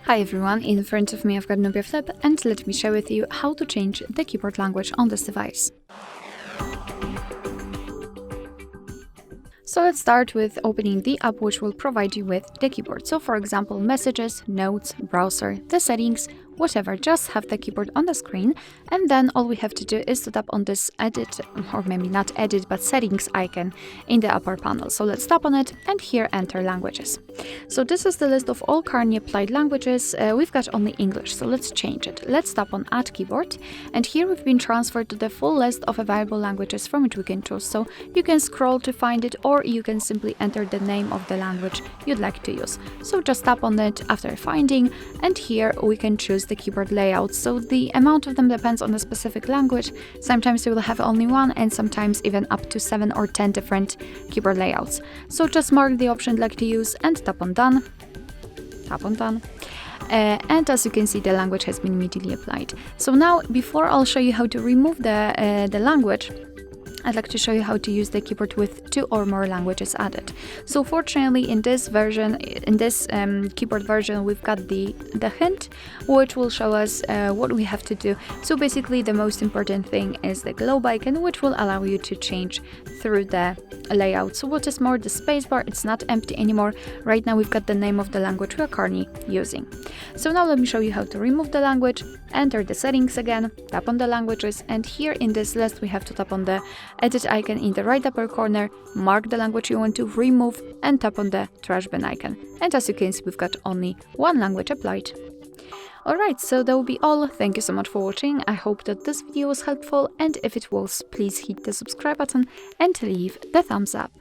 Hi everyone, in front of me I've got Nubia Flip, and let me share with you how to change the keyboard language on this device. So let's start with opening the app which will provide you with the keyboard. So for example, messages, notes, browser, the settings, whatever, just have the keyboard on the screen, and then all we have to do is to tap on this edit, or maybe not edit, but settings icon in the upper panel. So let's tap on it and here enter languages. So this is the list of all currently applied languages. We've got only English, so let's change it. Let's tap on add keyboard, and here we've been transferred to the full list of available languages from which we can choose. So you can scroll to find it, or you can simply enter the name of the language you'd like to use. So just tap on it after finding, and here we can choose the keyboard layout. So the amount of them depends on the specific language. Sometimes you will have only one, and sometimes even up to 7 or 10 different keyboard layouts. So just mark the option you'd like to use and tap on done. Tap on done. And as you can see, the language has been immediately applied. So now, before I'll show you how to remove the language, I'd like to show you how to use the keyboard with 2 or more languages added. So fortunately, in this version, keyboard version, we've got the hint, which will show us what we have to do. So basically, the most important thing is the globe icon, which will allow you to change through the layout. So what is more, the spacebar, it's not empty anymore. Right now, we've got the name of the language we are currently using. So now let me show you how to remove the language. Enter the settings again, tap on the languages, and here in this list, we have to tap on the edit icon in the right upper corner, mark the language you want to remove, and tap on the trash bin icon. And as you can see, we've got only one language applied. Alright, so that will be all. Thank you so much for watching. I hope that this video was helpful, and if it was, please hit the subscribe button and leave the thumbs up.